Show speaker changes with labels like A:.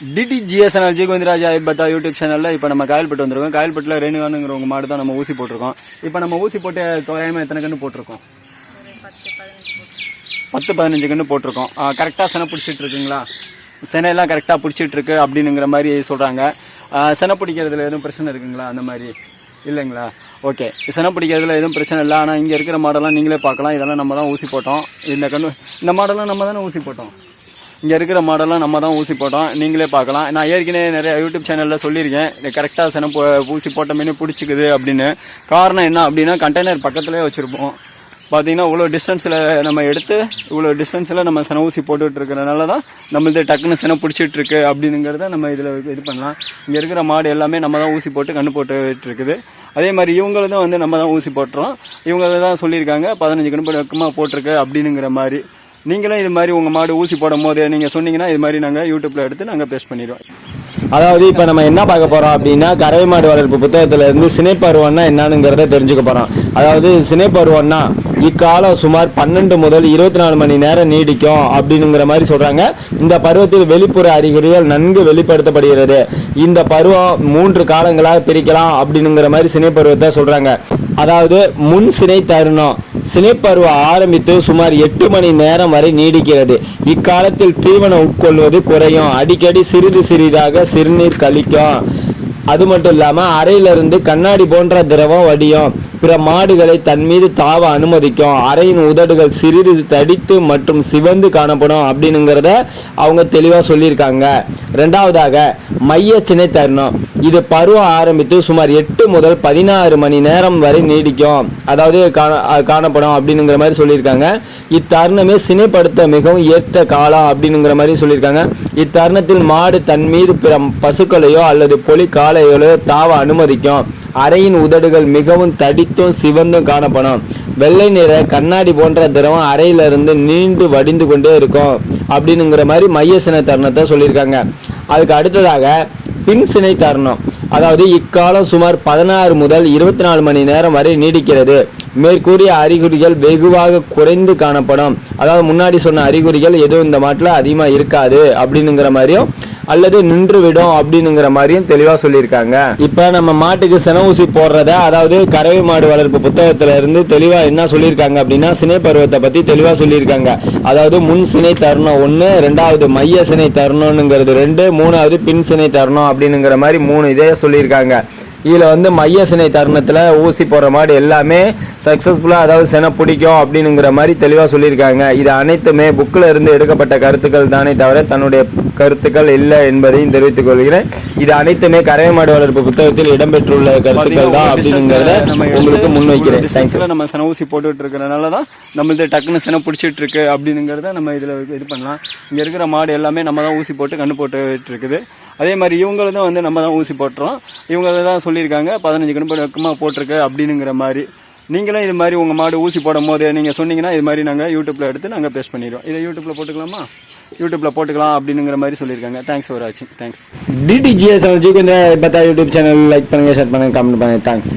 A: DTGS channel ஜெயகோவிந்தராஜ் ஐபத்தா YouTube சேனலில் இப்போ நம்ம காயல்பட்டு வந்திருக்கோம். காயல்பட்டில் ரேணுகானுங்கிறவங்க மாடு தான் நம்ம ஊசி போட்டிருக்கோம். இப்போ நம்ம ஊசி போட்டு தோராயமாக எத்தனை கன்று போட்டிருக்கோம்? 10-15 கன்று போட்டிருக்கோம். கரெக்டாக செனை பிடிச்சிட்டு இருக்குங்களா? செனையெல்லாம் கரெக்டாக பிடிச்சிட்டு இருக்கு அப்படிங்கிற மாதிரி சொல்கிறாங்க. செனை பிடிக்கிறதுல எதுவும் பிரச்சனை இருக்குங்களா? அந்த மாதிரி இல்லைங்களா? ஓகே, செனை பிடிக்கிறதுல எதுவும் பிரச்சனை இல்லை. ஆனால் இங்கே இருக்கிற மாடெல்லாம் நீங்களே பார்க்கலாம். இதெல்லாம் நம்ம தான் ஊசி போட்டோம். இந்த மாடெல்லாம் நம்ம தானே ஊசி போட்டோம். இங்கே இருக்கிற மாடெல்லாம் நம்ம தான் ஊசி போட்டோம். நீங்களே பார்க்கலாம். நான் ஏற்கனவே நிறைய யூடியூப் சேனலில் சொல்லியிருக்கேன், கரெக்டாக செனை ஊசி போட்ட மீன் பிடிச்சிக்குது அப்படின்னு. காரணம் என்ன அப்படின்னா, கண்டெய்னர் பக்கத்துலேயே வச்சுருப்போம். பார்த்தீங்கன்னா இவ்வளோ டிஸ்டன்ஸில் நம்ம எடுத்து இவ்வளோ டிஸ்டன்ஸில் நம்ம செனை ஊசி போட்டுட்டு இருக்கிறனால தான் நம்மளது டக்குன்னு செனை பிடிச்சிட்ருக்கு அப்படிங்கிறத நம்ம இதில் இது பண்ணலாம். இங்கே இருக்கிற மாடு எல்லாமே நம்ம தான் ஊசி போட்டு கன்று போட்டுட்டு இருக்குது. அதே மாதிரி இவங்களதும் வந்து நம்ம தான் ஊசி போட்டுறோம். இவங்க தான் சொல்லியிருக்காங்க 15 கன்று பக்கமாக போட்டிருக்கு அப்படிங்கிற மாதிரி. நீங்களும் இது மாதிரி உங்கள் மாடு ஊசி போடும் போது நீங்கள் சொன்னீங்கன்னா இது மாதிரி நாங்கள் யூடியூப்பில் எடுத்து நாங்கள் பேஸ்ட் பண்ணிடுவோம்.
B: அதாவது இப்போ நம்ம என்ன பார்க்க போகிறோம் அப்படின்னா, கறவை மாடு வளர்ப்பு புத்தகத்தில் இருந்து சினைப்பருவம்னா என்னன்னுங்கிறத தெரிஞ்சுக்க. அதாவது சினைப்பருவம்னா இக்காலம் சுமார் 12 முதல் 24 மணி நேரம் நீடிக்கும் அப்படிங்கிற மாதிரி சொல்கிறாங்க. இந்த பருவத்தில் வெளிப்புற அறிகுறிகள் நன்கு வெளிப்படுத்தப்படுகிறது. இந்த பருவம் 3 காலங்களாக பிரிக்கலாம் அப்படிங்கிற மாதிரி சினைப்பருவத்தை சொல்கிறாங்க. அதாவது முன் சினை தருணம், சினைப்பருவம் ஆரம்பித்து சுமார் 8 மணி நேரம் வரை நீடிக்கிறது. இக்காலத்தில் தீவனம் உட்கொள்வது குறையும். அடிக்கடி சிறிது சிறிதாக சிறுநீர் கழிக்கும். அது மட்டும் இல்லாமல் அறையிலிருந்து கண்ணாடி போன்ற திரவம் வடியும். பிற மாடுகளை தன் மீது தாவ அனுமதிக்கும். அறையின் உதடுகள் சிறிது தடித்து மற்றும் சிவந்து காணப்படும் அப்படிங்கிறத அவங்க தெளிவாக சொல்லியிருக்காங்க. ரெண்டாவதாக மைய சினை தருணம். இது பருவம் ஆரம்பித்து சுமார் 8 முதல் 16 மணி நேரம் வரை நீடிக்கும். அதாவது காணப்படும் அப்படிங்கிற மாதிரி சொல்லியிருக்காங்க. இத்தருணமே சினைப்படுத்த மிகவும் ஏற்ற காலம் அப்படிங்கிற மாதிரி சொல்லியிருக்காங்க. இத்தருணத்தில் மாடு தன் மீது பிற பசுக்களையோ அல்லது பொலி காளைகளோ தாவ அனுமதிக்கும். அறையின் உதடுகள் மிகவும் தடித்தும் சிவந்தும் காணப்படும். வெள்ளை நிற கண்ணாடி போன்ற திரவம் அறையிலிருந்து நீண்டு வடிந்து கொண்டே இருக்கும் அப்படிங்கிற மாதிரி மைய சினை தருணத்தை சொல்லியிருக்காங்க. அதுக்கு அடுத்ததாக பின் சினை தருணம். அதாவது இக்காலம் சுமார் 16 முதல் 24 மணி நேரம் வரை நீடிக்கிறது. மேற்கூறிய அறிகுறிகள் வெகுவாக குறைந்து காணப்படும். அதாவது முன்னாடி சொன்ன அறிகுறிகள் எதுவும் இந்த மாட்டில் அதிகமாக இருக்காது அப்படிங்கிற மாதிரியும் அல்லது நின்று விடும் அப்படிங்கிற மாதிரியும் தெளிவாக சொல்லியிருக்காங்க. இப்போ நம்ம மாட்டுக்கு செனை ஊசி போடுறத, அதாவது கறவை மாடு வளர்ப்பு புத்தகத்துல இருந்து தெளிவாக என்ன சொல்லியிருக்காங்க அப்படின்னா, சினை பருவத்தை பற்றி தெளிவாக சொல்லியிருக்காங்க. அதாவது முன் சினை தருணம் 1, 2வது மைய சினை தருணம்ங்கிறது 2, 3வது பின் சினை தருணம் அப்படிங்கிற மாதிரி 3 இதே சொல்லியிருக்காங்க. இதில் வந்து மைய சினை தருணத்தில் ஊசி போடுற மாடு எல்லாமே சக்ஸஸ்ஃபுல்லாக, அதாவது செனை பிடிக்கும் அப்படிங்கிற மாதிரி தெளிவாக சொல்லியிருக்காங்க. இது அனைத்துமே புக்கில் இருந்து எடுக்கப்பட்ட கருத்துக்கள் தானே தவிர தன்னுடைய கருத்துக்கள் இல்லை என்பதையும் தெரிவித்துக் கொள்கிறேன். இது அனைத்துமே கறவை மாடு வளர்ப்பு புத்தகத்தில் இடம்பெற்றுள்ள கருத்துக்கள் தான் அப்படிங்கிறத உங்களுக்கு முன்வைக்கிறேன்.
A: நம்ம செனை ஊசி போட்டுட்டு இருக்கிறனால தான் நம்மளது டக்குன்னு செனை பிடிச்சிட்டு இருக்கு அப்படிங்கிறத நம்ம இதில் இது பண்ணலாம். இங்கே இருக்கிற மாடு எல்லாமே நம்ம தான் ஊசி போட்டு கண்ணு போட்டுட்டு இருக்குது. அதே மாதிரி இவங்களதும் வந்து நம்ம தான் ஊசி போட்டுறோம். இவங்க தான் சொல்லியிருக்காங்க 15 கன்று பக்கமாக போட்டிருக்கு அப்படிங்கிற மாதிரி. நீங்களும் இது மாதிரி உங்கள் மாடு ஊசி போடும் போது நீங்கள் சொன்னீங்கன்னா இது மாதிரி நாங்கள் யூடியூப்பில் எடுத்து நாங்கள் பேஸ்ட் பண்ணிடுவோம். இதை யூடியூப்பில் போட்டுக்கலாமா? யூடியூப்பில் போட்டுக்கலாம் அப்படிங்கிற மாதிரி சொல்லியிருக்காங்க. தேங்க்ஸ் ஃபார் வாட்சிங். தேங்க்ஸ்.
B: DTGS ஜெயகோவிந்தராஜ் ஐபத்தா யூடியூப் சேனல் லைக் பண்ணுங்கள், ஷேர் பண்ணுங்கள், கமெண்ட் பண்ணுங்கள். தேங்க்ஸ்.